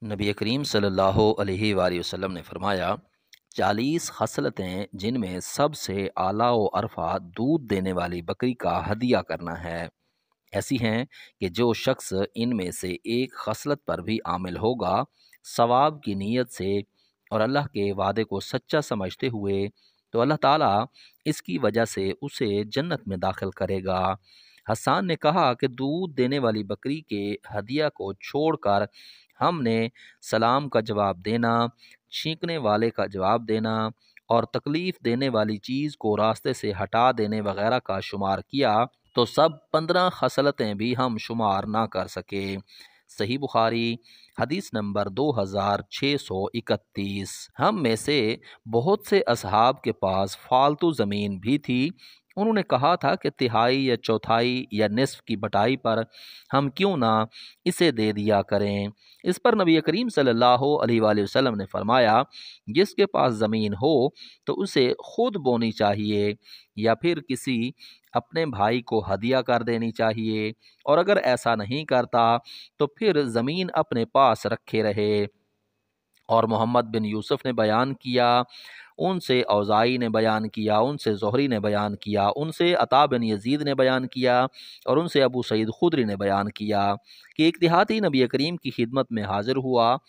नबी करीम सल्लल्लाहु अलैहि वआलिहि वसल्लम ने फरमाया 40 खसलतें जिनमें सबसे आला व अरफा दूध देने वाली बकरी का हदिया करना है। ऐसी हैं कि जो शख्स इनमें से एक खसलत पर भी आमिल होगा सवाब की नीयत से और अल्लाह के वादे को सच्चा समझते हुए, तो अल्लाह ताला इसकी वजह से उसे जन्नत में दाखिल करेगा। हसन ने कहा कि दूध देने वाली बकरी के हदिया को छोड़कर हमने सलाम का जवाब देना, छींकने वाले का जवाब देना और तकलीफ़ देने वाली चीज़ को रास्ते से हटा देने वगैरह का शुमार किया, तो सब 15 खसलतें भी हम शुमार ना कर सके। सही बुखारी हदीस नंबर 2631। हम में से बहुत से असहाब के पास फालतू ज़मीन भी थी। उन्होंने कहा था कि तिहाई या चौथाई या निस्फ की बटाई पर हम क्यों ना इसे दे दिया करें। इस पर नबी करीम सल्लल्लाहु अलैहि वसल्लम ने फरमाया, जिसके पास ज़मीन हो तो उसे खुद बोनी चाहिए या फिर किसी अपने भाई को हदिया कर देनी चाहिए, और अगर ऐसा नहीं करता तो फिर ज़मीन अपने पास रखे रहे। और मोहम्मद बिन यूसुफ ने बयान किया, उनसे औज़ाई ने बयान किया, उनसे ज़ोहरी ने बयान किया, उनसे अता बिन यजीद ने बयान किया और उनसे अबू सईद खुदरी ने बयान किया कि एक देहाती नबी करीम की खिदमत में हाजिर हुआ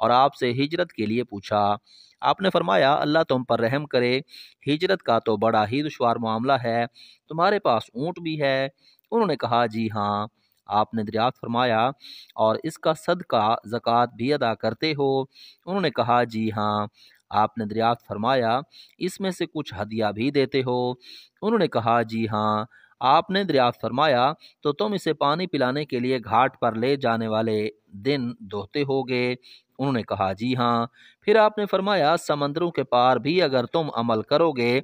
और आपसे हिजरत के लिए पूछा। आपने फरमाया, अल्लाह तुम पर रहम करे, हिजरत का तो बड़ा ही दुश्वार मामला है, तुम्हारे पास ऊँट भी है? उन्होंने कहा, जी हाँ। आपने दरियाफ्त फरमाया, और इसका सदका ज़कात भी अदा करते हो? उन्होंने कहा, जी हाँ। आपने दरियाफ्त फरमाया, इसमें से कुछ हदिया भी देते हो? उन्होंने कहा, जी हाँ। आपने दरियाफ्त फरमाया, तो तुम इसे पानी पिलाने के लिए घाट पर ले जाने वाले दिन दोहते होगे? उन्होंने कहा, जी हाँ। फिर आपने फरमाया, समंदरों के पार भी अगर तुम अमल करोगे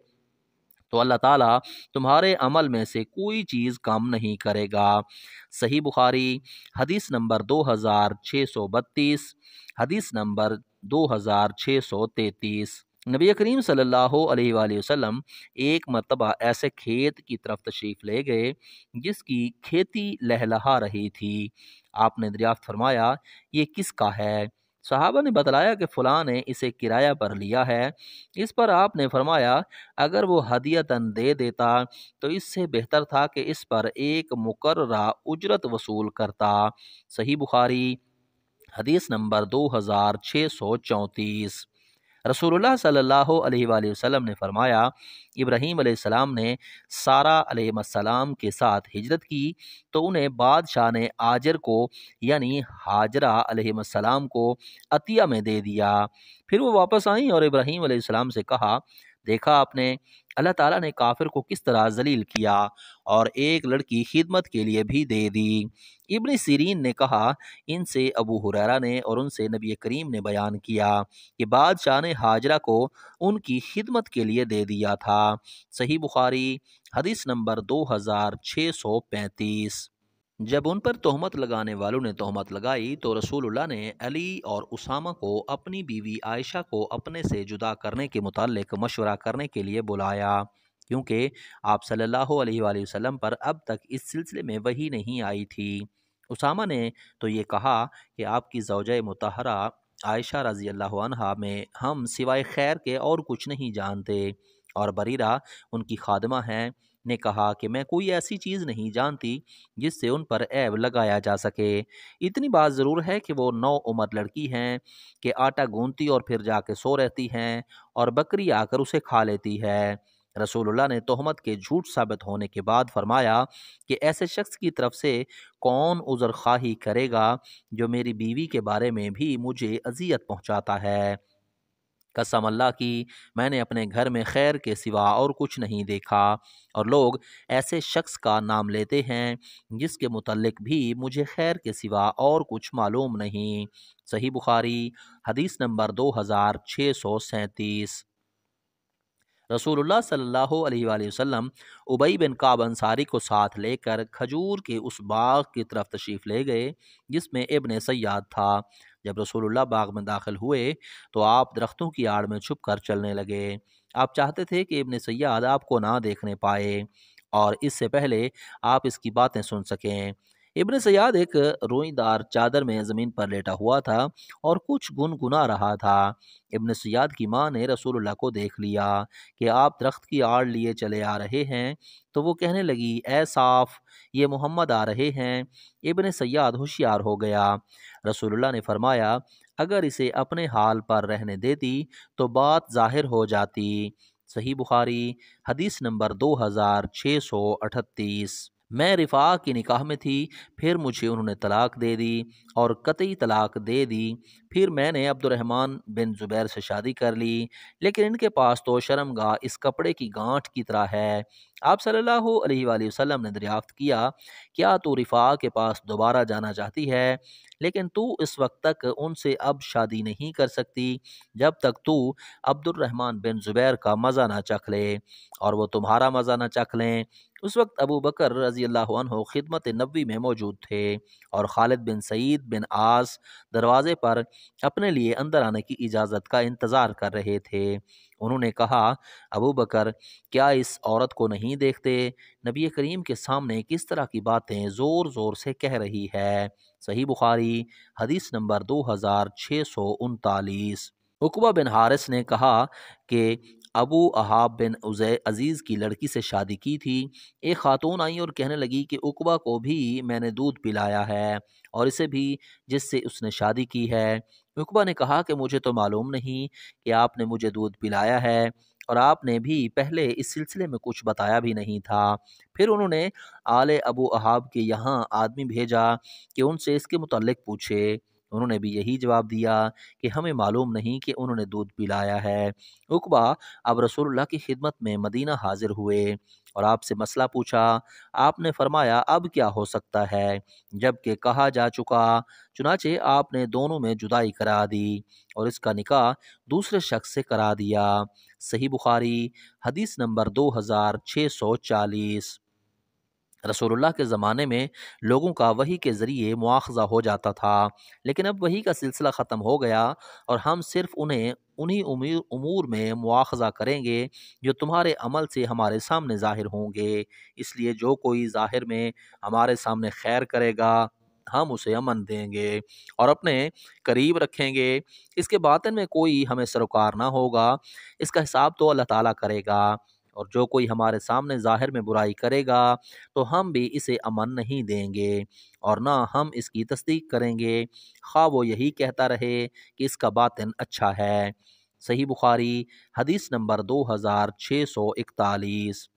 तो अल्लाह ताला तुम्हारे अमल में से कोई चीज़ कम नहीं करेगा। सही बुखारी हदीस नंबर 2632, हदीस नंबर 2633। नबी करीम सल्लल्लाहु अलैहि वसल्लम एक मर्तबा ऐसे खेत की तरफ तशरीफ़ ले गए जिसकी खेती लहलहा रही थी। आपने दरियाफ्त फरमाया, ये किसका है? सहाबा ने बतलाया कि फ़लाँ ने इसे किराया पर लिया है। इस पर आपने फरमाया, अगर वो हदियतन दे देता तो इससे बेहतर था कि इस पर एक मुकर्ररा उजरत वसूल करता। सही बुखारी हदीस नंबर 2634। रसूलुल्लाह सल्लल्लाहु अलैहि वसल्लम ने फरमाया, इब्राहीम अलैहिस्सलाम ने सारा अलैहिस्सलाम के साथ हिजरत की तो उन्हें बादशाह ने आजर को यानी हाजरा अलैहिस्सलाम को अतिया में दे दिया। फिर वो वापस आई और इब्राहीम अलैहिस्सलाम से कहा, देखा आपने अल्लाह ताला ने काफिर को किस तरह जलील किया और एक लड़की खिदमत के लिए भी दे दी। इब्न सीरीन ने कहा, इनसे अबू हुरैरा ने और उनसे नबी करीम ने बयान किया कि बादशाह ने हाजरा को उनकी खिदमत के लिए दे दिया था। सही बुखारी हदीस नंबर 2635। जब उन पर तोहमत लगाने वालों ने तोहमत लगाई तो रसूलुल्लाह ने अली और उसामा को अपनी बीवी आयशा को अपने से जुदा करने के मुताल्लिक मशवरा करने के लिए बुलाया, क्योंकि आप सल्लल्लाहु अलैहि वसल्लम पर अब तक इस सिलसिले में वही नहीं आई थी। उसामा ने तो ये कहा कि आपकी ज़ौजा मुतहरा आयशा रज़ी अल्लाह अन्हा में हम सिवाय खैर के और कुछ नहीं जानते, और बरीरा उनकी खादमा हैं ने कहा कि मैं कोई ऐसी चीज़ नहीं जानती जिससे उन पर ऐब लगाया जा सके। इतनी बात ज़रूर है कि वो नौ उम्र लड़की हैं कि आटा गूंथती और फिर जाके सो रहती हैं और बकरी आकर उसे खा लेती है। रसूलुल्लाह ने तोहमत के झूठ साबित होने के बाद फरमाया कि ऐसे शख्स की तरफ से कौन उज़र ख्वाही करेगा जो मेरी बीवी के बारे में भी मुझे अजियत पहुंचाता है। कसम अल्लाह की, मैंने अपने घर में खैर के सिवा और कुछ नहीं देखा, और लोग ऐसे शख्स का नाम लेते हैं जिसके मुतल्लिक भी मुझे खैर के सिवा और कुछ मालूम नहीं। सही बुखारी हदीस नंबर 2637। रसूलुल्लाह सल्लल्लाहु अलैहि वसल्लम उबई बिन काब अंसारी को साथ लेकर खजूर के उस बाग की तरफ तशरीफ़ ले गए जिसमें इब्न सय्याद था। जब रसूलुल्लाह बाग में दाखिल हुए तो आप दरख्तों की आड़ में छुप कर चलने लगे। आप चाहते थे कि इब्न सय्याद आपको ना देखने पाए और इससे पहले आप इसकी बातें सुन सकें। इब्न सयाद एक रोईदार चादर में ज़मीन पर लेटा हुआ था और कुछ गुनगुना रहा था। इब्न सयाद की माँ ने रसूलुल्लाह को देख लिया कि आप दरख्त की आड़ लिए चले आ रहे हैं, तो वो कहने लगी, ए साफ, ये मोहम्मद आ रहे हैं। इब्न सयाद होशियार हो गया। रसूलुल्लाह ने फरमाया, अगर इसे अपने हाल पर रहने देती तो बात ज़ाहिर हो जाती। सही बुखारी हदीस नंबर 2638। मैं रिफ़ा की निकाह में थी, फिर मुझे उन्होंने तलाक दे दी और कतई तलाक दे दी। फिर मैंने अब्दुर्रहमान बिन ज़ुबैर से शादी कर ली, लेकिन इनके पास तो शर्मगाह इस कपड़े की गांठ की तरह है। आप सल्लल्लाहु अलैहि वसल्लम ने दरियाफ्त किया, क्या तू रिफ़ा के पास दोबारा जाना चाहती है? लेकिन तू इस वक्त तक उनसे अब शादी नहीं कर सकती जब तक तू अब्दुर्रहमान बिन ज़ुबैर का मज़ा ना चख ले और वो तुम्हारा मज़ा ना चख लें। उस वक्त अबू बकर रज़ी अल्लाह अन्हु खिदमत नबी में मौजूद थे और खालिद बिन सईद बिन आस दरवाज़े पर अपने लिए अंदर आने की इजाज़त का इंतज़ार कर रहे थे। उन्होंने कहा, अबू बकर, क्या इस औरत को नहीं देखते? नबी करीम के सामने किस तरह की बातें ज़ोर ज़ोर से कह रही है। सही बुखारी हदीस नंबर 2639। उकबा बिन हारिस ने कहा कि अबू अहाब बिन उज़ै अज़ीज़ की लड़की से शादी की थी। एक खातून आई और कहने लगी कि उकबा को भी मैंने दूध पिलाया है और इसे भी जिससे उसने शादी की है। उकबा ने कहा कि मुझे तो मालूम नहीं कि आपने मुझे दूध पिलाया है और आपने भी पहले इस सिलसिले में कुछ बताया भी नहीं था। फिर उन्होंने आले अबू अहाब के यहाँ आदमी भेजा कि उनसे इसके मुतल्लिक पूछे। उन्होंने भी यही जवाब दिया कि हमें मालूम नहीं कि उन्होंने दूध पिलाया है। उकबा अब रसूलुल्लाह की खिदमत में मदीना हाजिर हुए और आपसे मसला पूछा। आपने फरमाया, अब क्या हो सकता है, जबकि कहा जा चुका। चुनाचे आपने दोनों में जुदाई करा दी और इसका निकाह दूसरे शख्स से करा दिया। सही बुखारी हदीस नंबर 2640। रसूलुल्लाह के ज़माने में लोगों का वही के ज़रिए मुआख़ज़ा हो जाता था, लेकिन अब वही का सिलसिला ख़त्म हो गया और हम सिर्फ़ उन्हें उन्हीं उमूर में मुआख़ज़ा करेंगे जो तुम्हारे अमल से हमारे सामने ज़ाहिर होंगे। इसलिए जो कोई ज़ाहिर में हमारे सामने खैर करेगा, हम उसे अमन देंगे और अपने करीब रखेंगे। इसके बातिन में कोई हमें सरोकार ना होगा। इसका हिसाब तो अल्लाह ताला करेगा। और जो कोई हमारे सामने ज़ाहिर में बुराई करेगा तो हम भी इसे अमन नहीं देंगे और ना हम इसकी तस्दीक करेंगे, खा वो यही कहता रहे कि इसका बातिन अच्छा है। सही बुखारी हदीस नंबर 2641।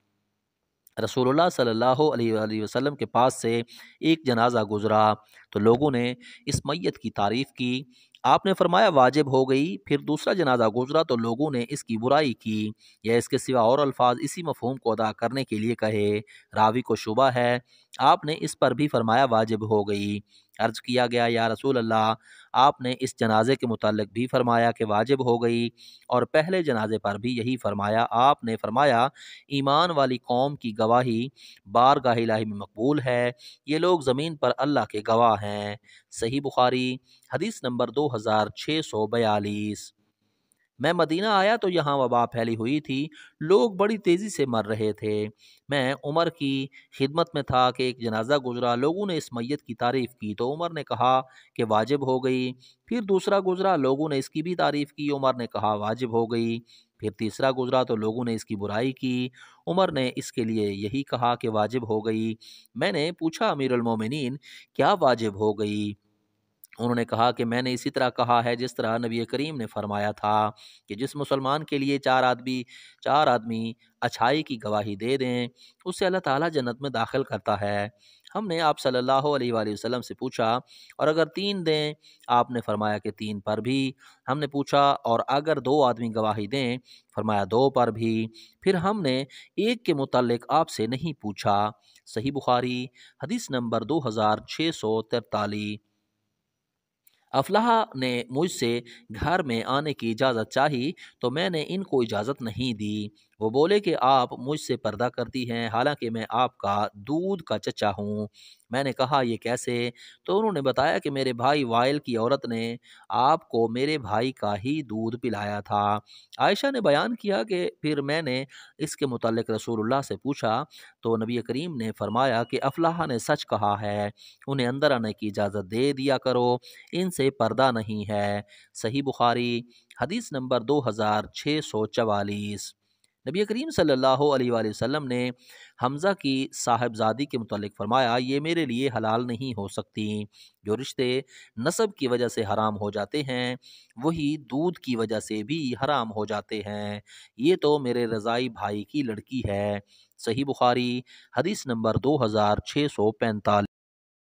रसूलुल्लाह सल्लल्लाहु अलैहि वसल्लम के पास से एक जनाजा गुजरा तो लोगों ने इस मैयत की तारीफ़ की। आपने फरमाया, वाजिब हो गई। फिर दूसरा जनाजा गुजरा तो लोगों ने इसकी बुराई की या इसके सिवा और अल्फाज इसी मफहूम को अदा करने के लिए कहे। रावी को शुबा है। आपने इस पर भी फरमाया, वाजिब हो गई। अर्ज़ किया गया, या रसूल अल्लाह, आपने इस जनाजे के मुतालिक भी फरमाया कि वाजिब हो गई और पहले जनाजे पर भी यही फरमाया। आपने फरमाया, ईमान वाली कौम की गवाही बारगाह इलाही में मकबूल है। ये लोग ज़मीन पर अल्लाह के गवाह हैं। सही बुखारी हदीस नंबर 2642। मैं मदीना आया तो यहाँ वबा फैली हुई थी। लोग बड़ी तेज़ी से मर रहे थे। मैं उमर की खिदमत में था कि एक जनाजा गुजरा। लोगों ने इस मैयत की तारीफ़ की तो उमर ने कहा कि वाजिब हो गई। फिर दूसरा गुजरा, लोगों ने इसकी भी तारीफ़ की। उमर ने कहा, वाजिब हो गई। फिर तीसरा गुजरा तो लोगों ने इसकी बुराई की। उमर ने इसके लिए यही कहा कि वाजिब हो गई। मैंने पूछा, अमीरुल मोमिनीन, क्या वाजिब हो गई? उन्होंने कहा कि मैंने इसी तरह कहा है जिस तरह नबी करीम ने फरमाया था कि जिस मुसलमान के लिए चार आदमी अच्छाई की गवाही दे दें, उससे अल्लाह ताला जन्नत में दाखिल करता है। हमने आप सल्लल्लाहु अलैहि वसल्लम से पूछा, और अगर तीन दें? आपने फरमाया कि तीन पर भी। हमने पूछा, और अगर दो आदमी गवाही दें? फरमाया, दो पर भी। फिर हमने एक के मुतालिक आपसे नहीं पूछा। सही बुखारी हदीस नंबर 2643। अफलाह ने मुझसे घर में आने की इजाज़त चाही तो मैंने इनको इजाज़त नहीं दी। वो बोले कि आप मुझसे पर्दा करती हैं, हालांकि मैं आपका दूध का चचा हूँ। मैंने कहा ये कैसे? तो उन्होंने बताया कि मेरे भाई वाइल की औरत ने आपको मेरे भाई का ही दूध पिलाया था। आयशा ने बयान किया कि फिर मैंने इसके मुतालिक रसूलुल्लाह से पूछा तो नबी करीम ने फरमाया कि अफलाह ने सच कहा है, उन्हें अंदर आने की इजाज़त दे दिया करो, इनसे पर्दा नहीं है। सही बुखारी हदीस नंबर 2644। नबी करीम सल्लल्लाहु अलैहि वसल्लम ने हमज़ा की साहबजादी के मुतालिक फ़रमाया, ये मेरे लिए हलाल नहीं हो सकती। जो रिश्ते नसब की वजह से हराम हो जाते हैं वही दूध की वजह से भी हराम हो जाते हैं। ये तो मेरे रज़ाई भाई की लड़की है। सही बुखारी हदीस नंबर 2645।